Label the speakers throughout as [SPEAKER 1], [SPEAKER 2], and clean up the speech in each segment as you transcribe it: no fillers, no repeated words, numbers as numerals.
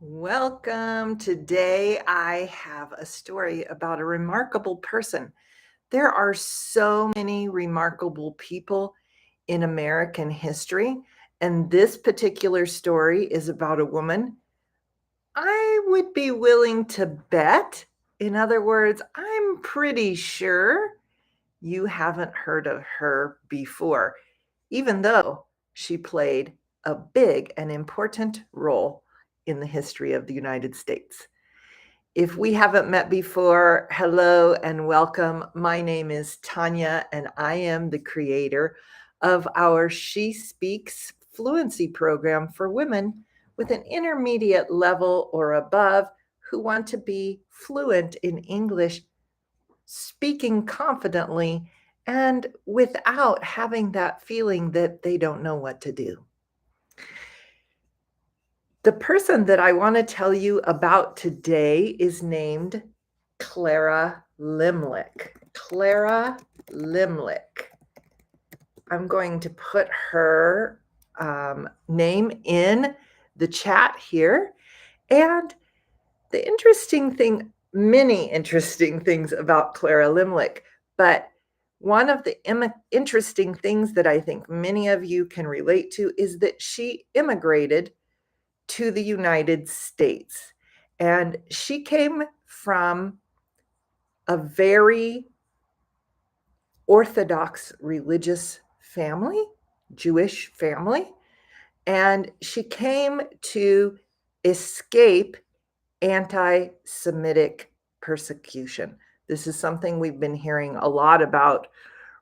[SPEAKER 1] Welcome. Today I have a story about a remarkable person. There are so many remarkable people in American history, and this particular story is about a woman I would be willing to bet. In other words, I'm pretty sure you haven't heard of her before, even though she played a big and important role in the history of the United States. If we haven't met before, hello and welcome. My name is Tanya, and I am the creator of our She Speaks Fluency program for women with an intermediate level or above who want to be fluent in English, speaking confidently and without having that feeling that they don't know what to do. The person that I want to tell you about today is named Clara Lemlich. Clara Lemlich. I'm going to put her name in the chat here. And the interesting thing, many interesting things about Clara Lemlich, but one of the interesting things that I think many of you can relate to is that she immigrated to the United States. And she came from a very Orthodox religious family, Jewish family, and she came to escape anti Semitic persecution. This is something we've been hearing a lot about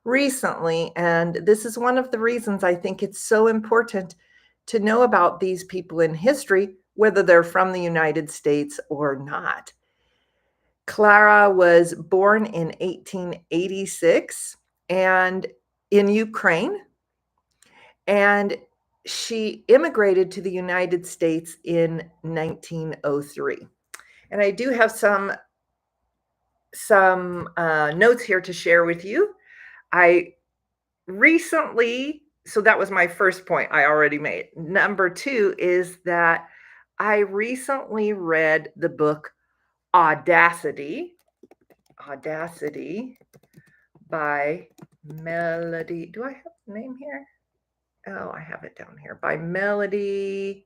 [SPEAKER 1] recently, and this is one of the reasons I think it's so important to know about these people in history, whether they're from the United States or not. Clara was born in 1886 and in Ukraine, and she immigrated to the United States in 1903. And I do have some notes here to share with you. I recently, so that was my first point I already made. Number two is that I recently read the book Audacity by Melody. Do I have the name here? Oh, I have it down here. By Melanie.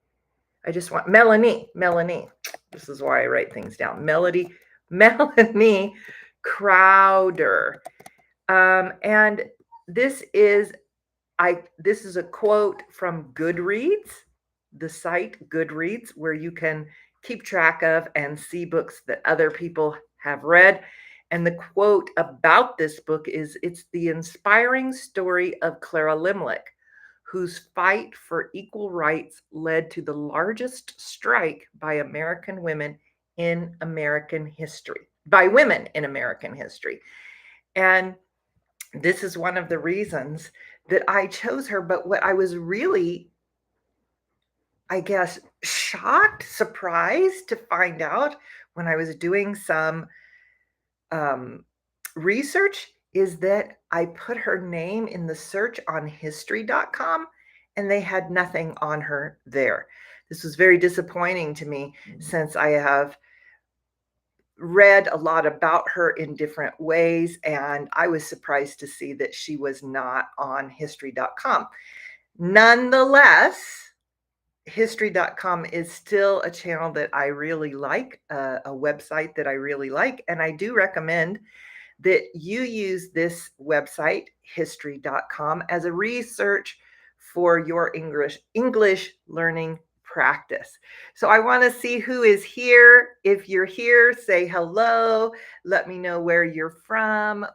[SPEAKER 1] Melanie. This is why I write things down. Melanie Crowder. And this is a quote from Goodreads, the site Goodreads, where you can keep track of and see books that other people have read. And the quote about this book is, "It's the inspiring story of Clara Lemlich, whose fight for equal rights led to the largest strike by American women in American history, by women in American history." And this is one of the reasons that I chose her. But what I was really, I guess, shocked, surprised to find out when I was doing some research is that I put her name in the search on history.com and they had nothing on her there. This was very disappointing to me since I have read a lot about her in different ways, and I was surprised to see that she was not on history.com. Nonetheless, history.com is still a channel that I really like, a website that I really like, and I do recommend that you use this website, history.com, as a research for your English learning practice. So I want to see who is here. If you're here, say hello. Let me know where you're from,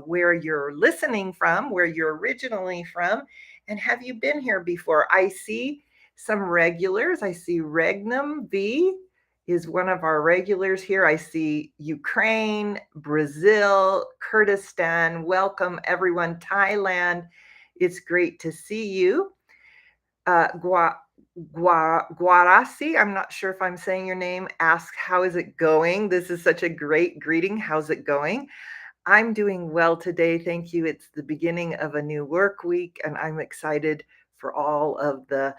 [SPEAKER 1] where you're listening from, where you're originally from, and have you been here before? I see some regulars. I see Regnum V is one of our regulars here. I see Ukraine, Brazil, Kurdistan. Welcome, everyone. Thailand. It's great to see you. Guarasi, I'm not sure if I'm saying your name, asks, how is it going? This is such a great greeting. How's it going? I'm doing well today. Thank you. It's the beginning of a new work week, and I'm excited for all of the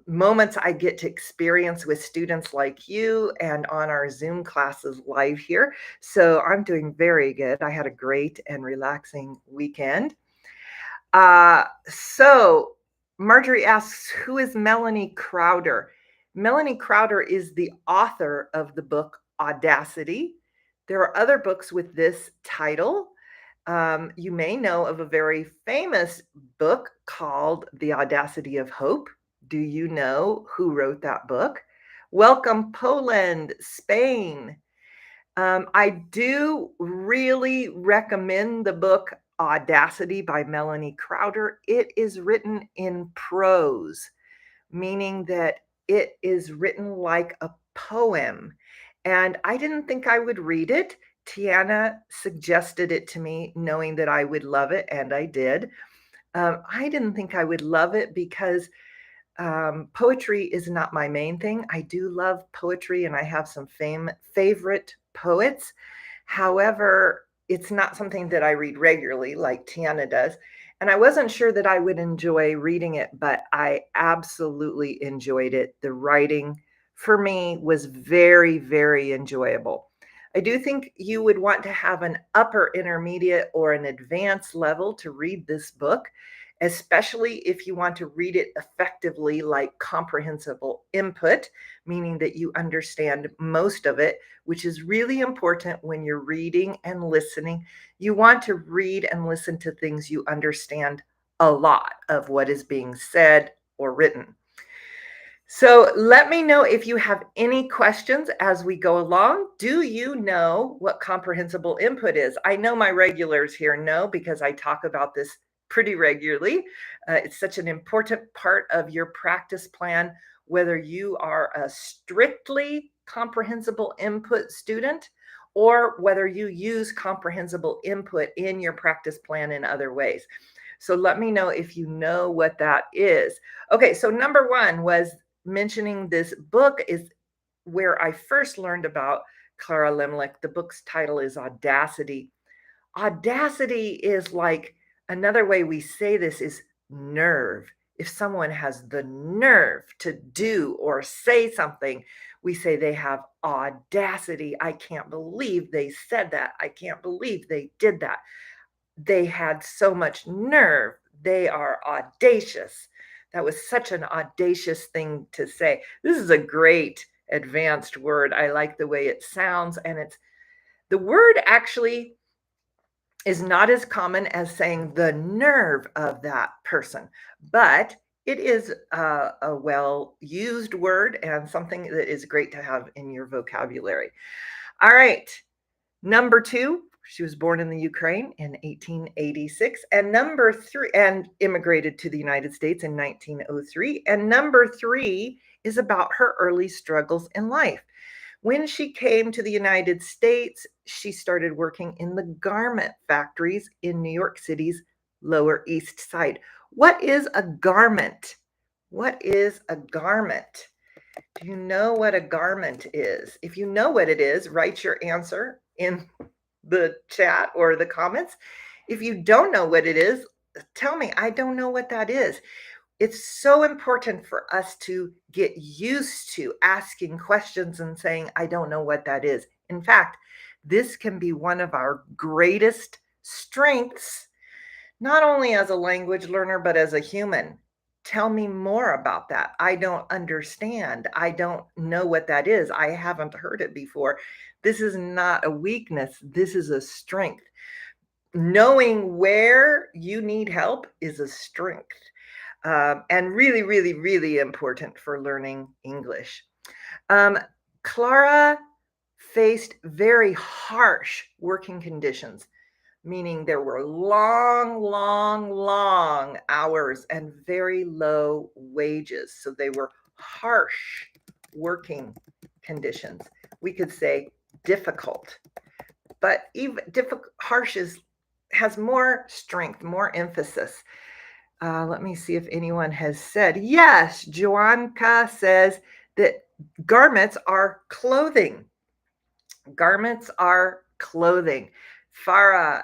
[SPEAKER 1] moments I get to experience with students like you and on our Zoom classes live here. So I'm doing very good. I had a great and relaxing weekend. So Marjorie asks, who is Melanie Crowder? Melanie Crowder is the author of the book Audacity. There are other books with this title. You may know of a very famous book called The Audacity of Hope. Do you know who wrote that book? Welcome, Poland, Spain. I do really recommend the book Audacity by Melanie Crowder. It is written in prose, meaning that it is written like a poem. And I didn't think I would read it. Tanya suggested it to me, knowing that I would love it, and I did. I didn't think I would love it because poetry is not my main thing. I do love poetry and I have some favorite poets. However, it's not something that I read regularly like Tiana does. And I wasn't sure that I would enjoy reading it, but I absolutely enjoyed it. The writing for me was very, very enjoyable. I do think you would want to have an upper intermediate or an advanced level to read this book, especially if you want to read it effectively, like comprehensible input, meaning that you understand most of it, which is really important when you're reading and listening. You want to read and listen to things you understand a lot of what is being said or written. So let me know if you have any questions as we go along. Do you know what comprehensible input is? I know my regulars here know because I talk about this pretty regularly. It's such an important part of your practice plan, whether you are a strictly comprehensible input student or whether you use comprehensible input in your practice plan in other ways. So let me know if you know what that is. Okay, so number one was mentioning this book is where I first learned about Clara Lemlich. The book's title is Audacity. Audacity is like another way we say this is nerve. If someone has the nerve to do or say something, we say they have audacity. I can't believe they said that. I can't believe they did that. They had so much nerve. They are audacious. That was such an audacious thing to say. This is a great advanced word. I like the way it sounds. And the word actually is not as common as saying the nerve of that person, but it is a well used word and something that is great to have in your vocabulary. All right. Number two, she was born in the Ukraine in 1886. And number three, and immigrated to the United States in 1903. And number three is about her early struggles in life. When she came to the United States, she started working in the garment factories in New York City's Lower East Side. What is a garment? What is a garment? Do you know what a garment is? If you know what it is, write your answer in the chat or the comments. If you don't know what it is, tell me, I don't know what that is. It's so important for us to get used to asking questions and saying, I don't know what that is. In fact, this can be one of our greatest strengths, not only as a language learner, but as a human. Tell me more about that. I don't understand. I don't know what that is. I haven't heard it before. This is not a weakness. This is a strength. Knowing where you need help is a strength. And really, really, really important for learning English. Clara faced very harsh working conditions, meaning there were long, long, long hours and very low wages. So they were harsh working conditions. We could say difficult, but even harsh has more strength, more emphasis. Let me see if anyone has said. Yes, Joanka says that garments are clothing. Garments are clothing. Farah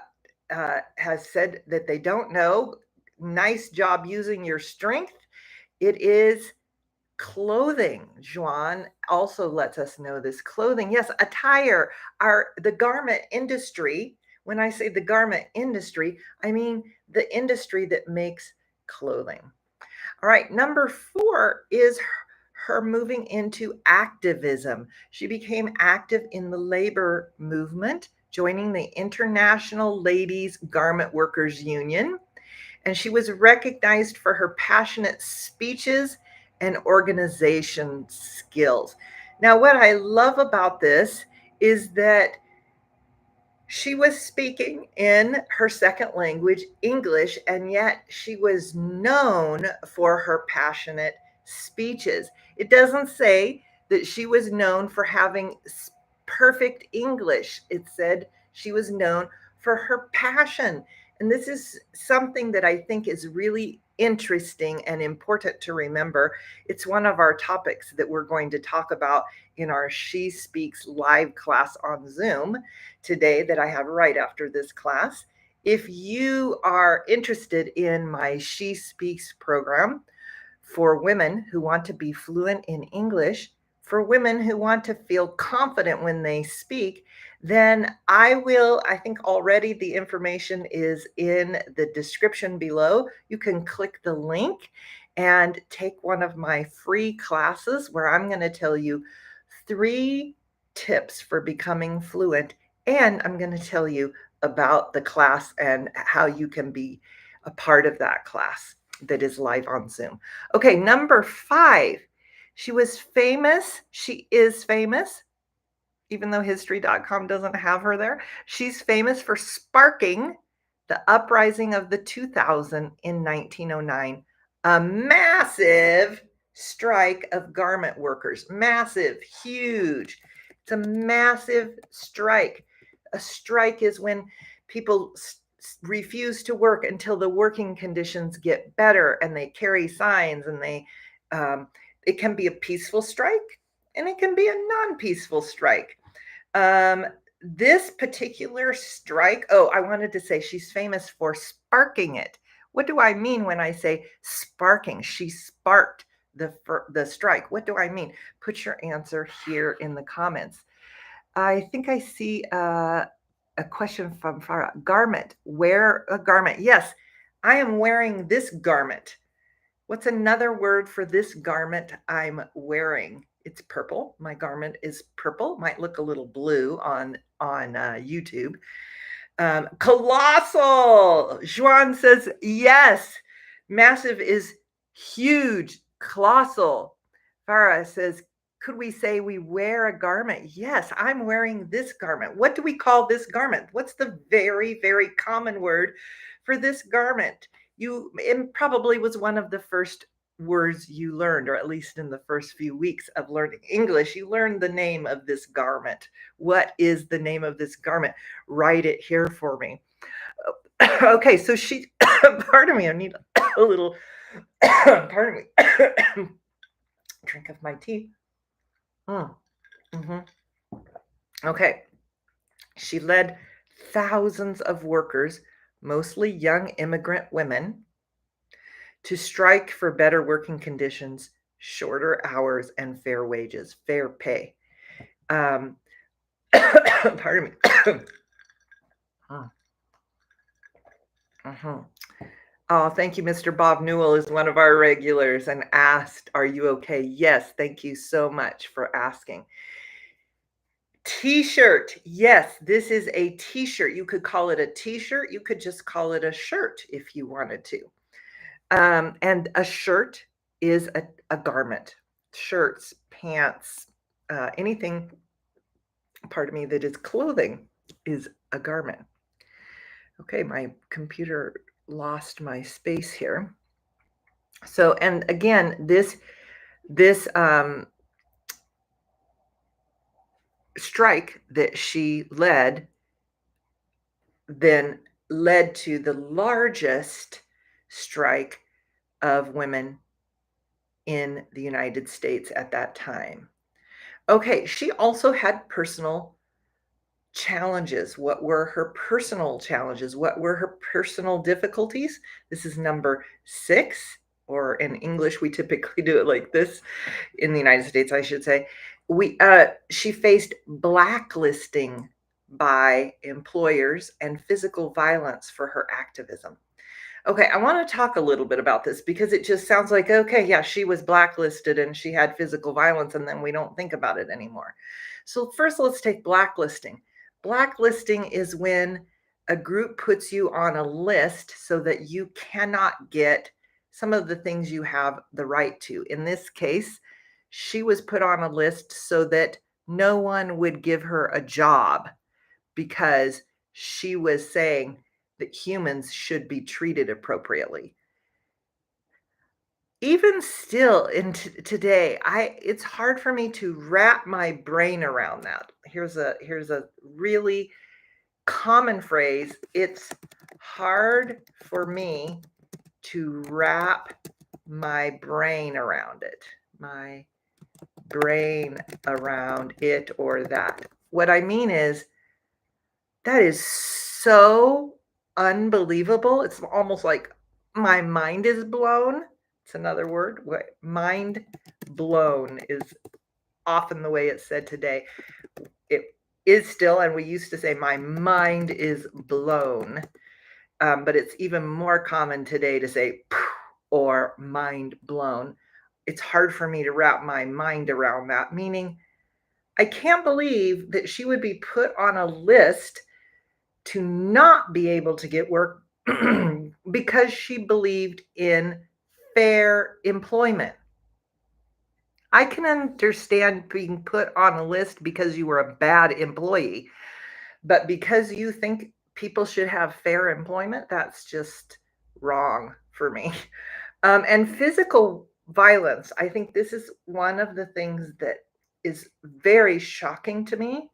[SPEAKER 1] has said that they don't know. Nice job using your strength. It is Clothing. Juan also lets us know this. Clothing, yes, attire, the garment industry. When I say the garment industry, I mean the industry that makes clothing. All right, number 4 is her moving into activism. She became active in the labor movement, joining the International Ladies Garment Workers Union, and she was recognized for her passionate speeches and organization skills. Now, what I love about this is that she was speaking in her second language, English, and yet she was known for her passionate speeches. It doesn't say that she was known for having perfect English. It said she was known for her passion. And this is something that I think is really interesting and important to remember. It's one of our topics that we're going to talk about in our She Speaks live class on Zoom today that I have right after this class. If you are interested in my She Speaks program for women who want to be fluent in English, for women who want to feel confident when they speak, then I think already the information is in the description below. You can click the link and take one of my free classes where I'm going to tell you 3 tips for becoming fluent, and I'm going to tell you about the class and how you can be a part of that class that is live on Zoom. Okay, number 5. She was famous. She is famous, even though history.com doesn't have her there. She's famous for sparking the uprising of the 2000 in 1909, a massive strike of garment workers. Massive, huge. It's a massive strike. A strike is when people refuse to work until the working conditions get better, and they carry signs, and it can be a peaceful strike and it can be a non-peaceful strike. This particular strike, I wanted to say she's famous for sparking it. What do I mean when I say sparking? She sparked the strike. What do I mean? Put your answer here in the comments. I think I see a question from Farah. Garment. Wear a garment. Yes, I am wearing this garment. What's another word for this garment I'm wearing? It's purple. My garment is purple. Might look a little blue on YouTube. Colossal. Juan says yes. Massive is huge. Colossal. Farah says, could we say we wear a garment? Yes, I'm wearing this garment. What do we call this garment? What's the very, very common word for this garment? It probably was one of the first words you learned, or at least in the first few weeks of learning English, you learned the name of this garment. What is the name of this garment? Write it here for me. Okay, so she, pardon me, I need a little, pardon me, drink of my tea. Mm-hmm. Okay, she led thousands of workers, mostly young immigrant women, to strike for better working conditions, shorter hours, and fair wages, fair pay. Pardon me. Mm-hmm. Oh, thank you. Mr. Bob Newell is one of our regulars and asked, are you okay? Yes, thank you so much for asking. T-shirt. Yes, this is a T-shirt. You could call it a T-shirt. You could just call it a shirt if you wanted to. And a shirt is a garment. Shirts, pants, anything, pardon me, that is clothing is a garment. Okay, my computer lost my space here. So, and again, this strike that she led then led to the largest strike of women in the United States at that time. Okay, she also had personal challenges. What were her personal challenges? What were her personal difficulties? This is number 6. or in English, we typically do it like this, in the United States, I should say. She faced blacklisting by employers and physical violence for her activism. Okay, I want to talk a little bit about this because it just sounds like, okay, yeah, she was blacklisted and she had physical violence, and then we don't think about it anymore. So, first, let's take blacklisting. Blacklisting is when a group puts you on a list so that you cannot get some of the things you have the right to. In this case, she was put on a list so that no one would give her a job because she was saying that humans should be treated appropriately. Even still in today, it's hard for me to wrap my brain around that. Here's a really common phrase. It's hard for me to wrap my brain around it. My brain around it or that. What I mean is, that is so unbelievable. It's almost like my mind is blown. It's another word. Mind blown is often the way it's said today. It is still, and we used to say, my mind is blown. But it's even more common today to say or mind blown. It's hard for me to wrap my mind around that, meaning I can't believe that she would be put on a list to not be able to get work because she believed in fair employment. I can understand being put on a list because you were a bad employee, but because you think people should have fair employment, that's just wrong for me. And physical violence, I think this is one of the things that is very shocking to me,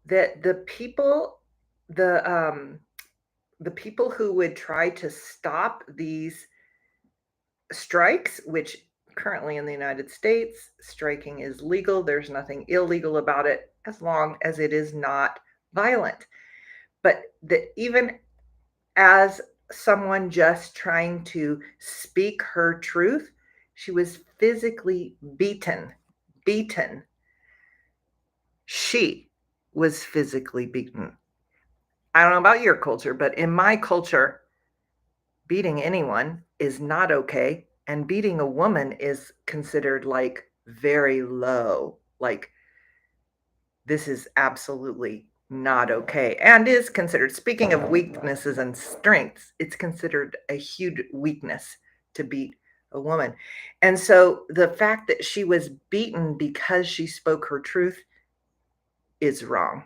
[SPEAKER 1] that the people who would try to stop these strikes, which currently in the United States, striking is legal. There's nothing illegal about it as long as it is not violent. But even as someone just trying to speak her truth, she was physically beaten. Beaten. She was physically beaten. I don't know about your culture, but in my culture, beating anyone is not okay. And beating a woman is considered like very low. Like, this is absolutely not okay. And is considered, speaking of weaknesses and strengths, it's considered a huge weakness to beat a woman. And so the fact that she was beaten because she spoke her truth is wrong.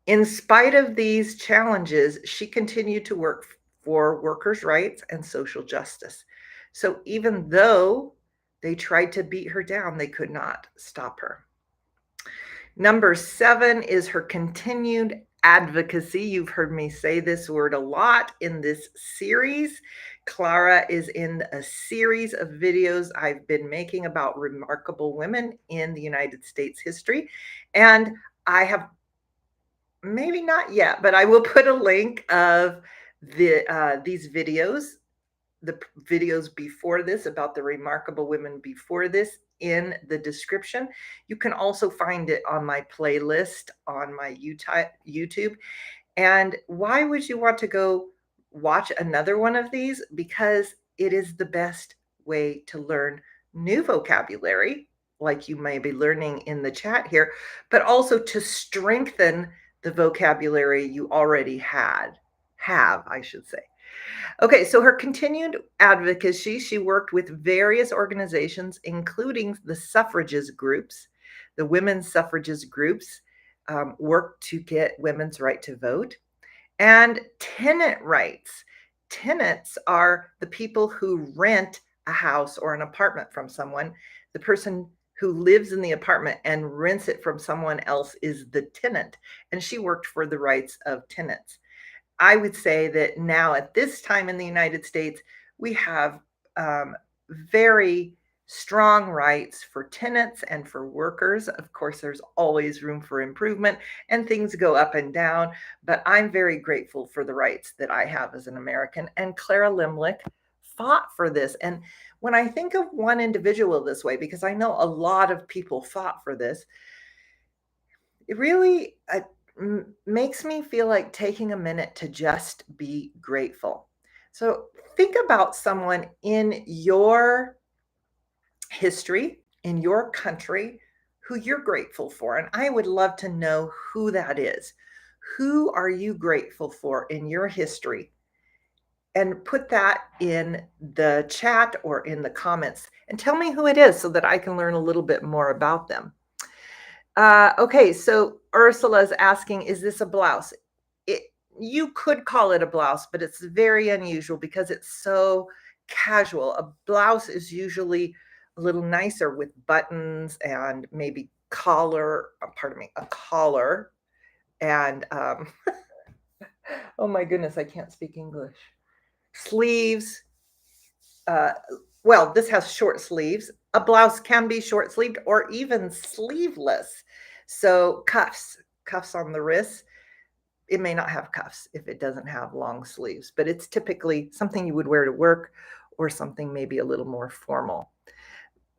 [SPEAKER 1] In spite of these challenges, she continued to work for workers' rights and social justice. So even though they tried to beat her down, they could not stop her. Number 7 is her continued advocacy. You've heard me say this word a lot in this series. Clara is in a series of videos I've been making about remarkable women in the United States history. And I have, maybe not yet, but I will put a link of these videos, the videos before this, about the remarkable women before this, in the description. You can also find it on my playlist on my YouTube. And why would you want to go watch another one of these? Because it is the best way to learn new vocabulary, like you may be learning in the chat here, but also to strengthen the vocabulary you already have, I should say. Okay, so her continued advocacy, she worked with various organizations, including the suffragist groups, the women's suffragist groups, worked to get women's right to vote, and tenant rights. Tenants are the people who rent a house or an apartment from someone. The person who lives in the apartment and rents it from someone else is the tenant, and she worked for the rights of tenants. I would say that now at this time in the United States, we have very strong rights for tenants and for workers. Of course, there's always room for improvement and things go up and down, but I'm very grateful for the rights that I have as an American. And Clara Lemlich fought for this. And when I think of one individual this way, because I know a lot of people fought for this, it really makes me feel like taking a minute to just be grateful. So think about someone in your history, in your country, who you're grateful for. And I would love to know who that is. Who are you grateful for in your history? And put that in the chat or in the comments and tell me who it is so that I can learn a little bit more about them. Okay, so Ursula's asking, is this a blouse? You could call it a blouse, but it's very unusual because it's so casual. A blouse is usually a little nicer with buttons and maybe a collar. And oh my goodness, I can't speak English. Sleeves. Well, this has short sleeves. A blouse can be short sleeved or even sleeveless. So cuffs on the wrists. It may not have cuffs if it doesn't have long sleeves, but it's typically something you would wear to work or something maybe a little more formal.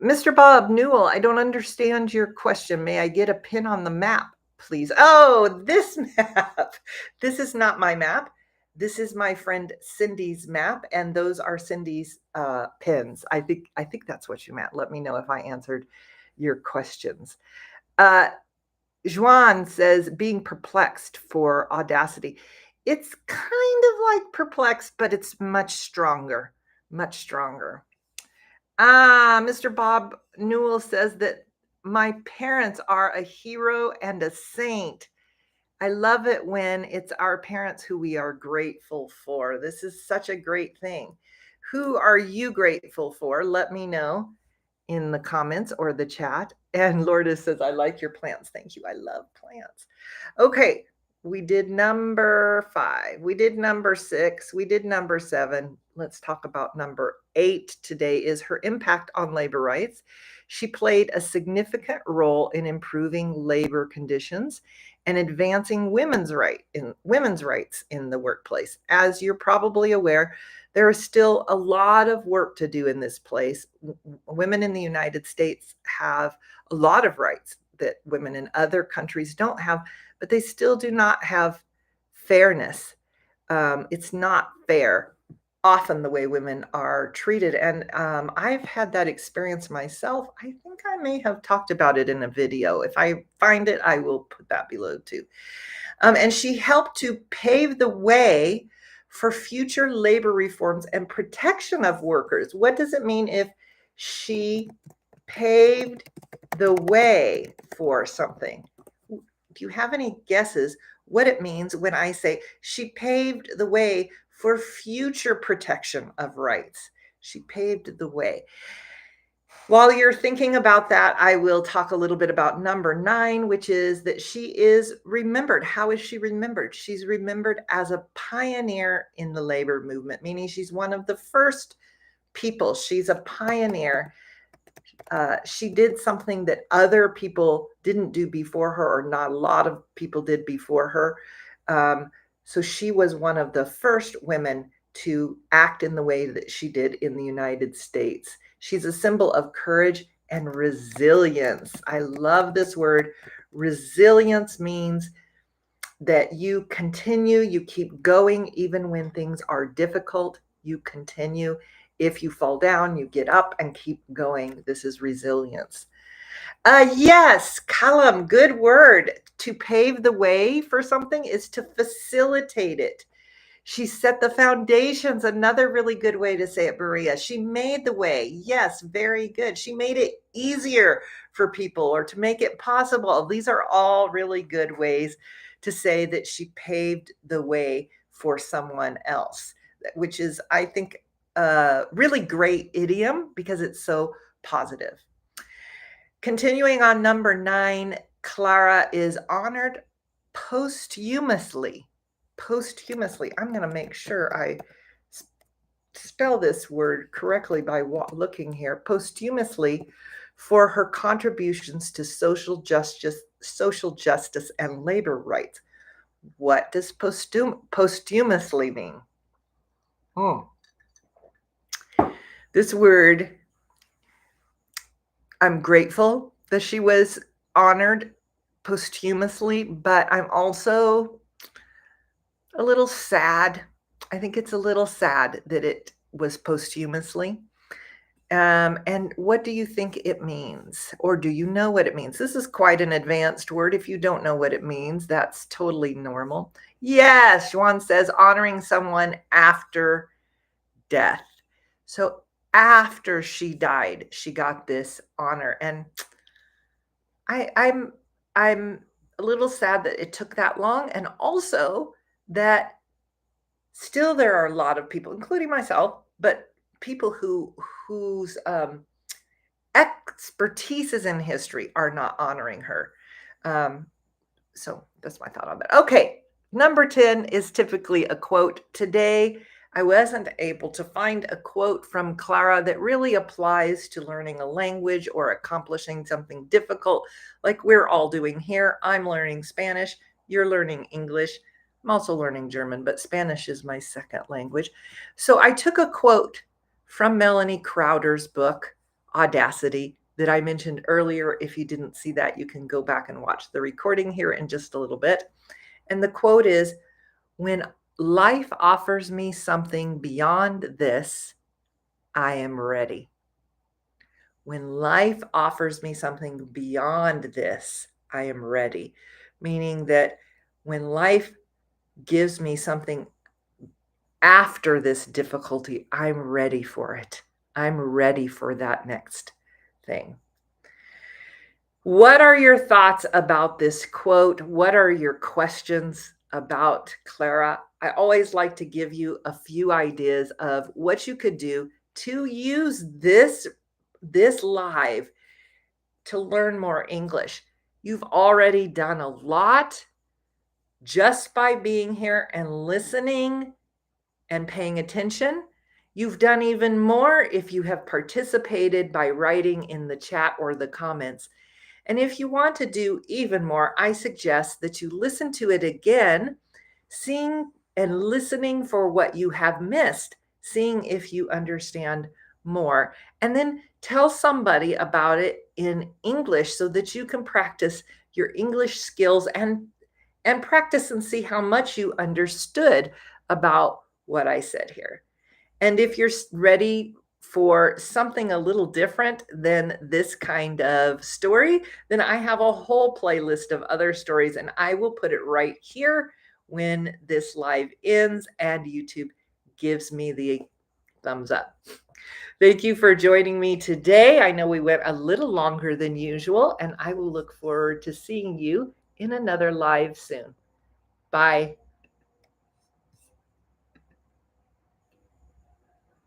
[SPEAKER 1] Mr. Bob Newell, I don't understand your question. May I get a pin on the map, please? Oh, this map. This is not my map. This is my friend Cindy's map, and those are Cindy's pins. I think that's what you meant. Let me know if I answered your questions. Juan says, being perplexed for Audacity. It's kind of like perplexed, but it's much stronger, much stronger. Mr. Bob Newell says that my parents are a hero and a saint. I love it when it's our parents who we are grateful for. This is such a great thing. Who are you grateful for? Let me know in the comments or the chat. And Lourdes says, I like your plants. Thank you. I love plants. Okay. We did number 5. We did number 6. We did number 7. Let's talk about number 8 today is her impact on labor rights. She played a significant role in improving labor conditions and advancing women's rights in the workplace. As you're probably aware, there is still a lot of work to do in this place. Women in the United States have a lot of rights that women in other countries don't have, but they still do not have fairness. It's not fair often the way women are treated. And I've had that experience myself. I think I may have talked about it in a video. If I find it, I will put that below too. And she helped to pave the way for future labor reforms and protection of workers. What does it mean if she paved the way for something? Do you have any guesses what it means when I say she paved the way for future protection of rights? She paved the way. While you're thinking about that, I will talk a little bit about number 9, which is that she is remembered. How is she remembered? She's remembered as a pioneer in the labor movement, meaning she's one of the first people. She's a pioneer. She did something that other people didn't do before her, or not a lot of people did before her. So she was one of the first women to act in the way that she did in the United States. She's a symbol of courage and resilience. I love this word. Resilience means that you continue, you keep going even when things are difficult. You continue. If you fall down, you get up and keep going. This is resilience. Yes, Callum, good word. To pave the way for something is to facilitate it. She set the foundations. Another really good way to say it, Maria. She made the way. Yes, very good. She made it easier for people or to make it possible. These are all really good ways to say that she paved the way for someone else, which is, I think, a really great idiom because it's so positive. Continuing on number 9, Clara is honored posthumously. Posthumously. I'm going to make sure I spell this word correctly by looking here. Posthumously, for her contributions to social justice and labor rights. What does posthumously mean? This word, I'm grateful that she was honored posthumously, but I'm also a little sad. I think it's a little sad that it was posthumously. And what do you think it means? Or do you know what it means? This is quite an advanced word. If you don't know what it means, that's totally normal. Yes, Juan says honoring someone after death. So after she died, she got this honor. And I'm a little sad that it took that long, and also that still there are a lot of people, including myself, but people whose expertise is in history are not honoring her. So that's my thought on that. Okay, number 10 is typically a quote. Today, I wasn't able to find a quote from Clara that really applies to learning a language or accomplishing something difficult like we're all doing here. I'm learning Spanish, you're learning English. I'm also learning German, but Spanish is my second language. So I took a quote from Melanie Crowder's book, Audacity, that I mentioned earlier. If you didn't see that, you can go back and watch the recording here in just a little bit. And the quote is, "When life offers me something beyond this, I am ready." When life offers me something beyond this, I am ready. Meaning that when life gives me something after this difficulty, I'm ready for it. I'm ready for that next thing. What are your thoughts about this quote? What are your questions about Clara? I always like to give you a few ideas of what you could do to use this live to learn more English. You've already done a lot just by being here and listening and paying attention. You've done even more if you have participated by writing in the chat or the comments. And if you want to do even more, I suggest that you listen to it again, seeing and listening for what you have missed, seeing if you understand more, and then tell somebody about it in English so that you can practice your English skills and practice and see how much you understood about what I said here. And if you're ready for something a little different than this kind of story, then I have a whole playlist of other stories, and I will put it right here when this live ends and YouTube gives me the thumbs up. Thank you for joining me today. I know we went a little longer than usual, and I will look forward to seeing you in another live soon. Bye.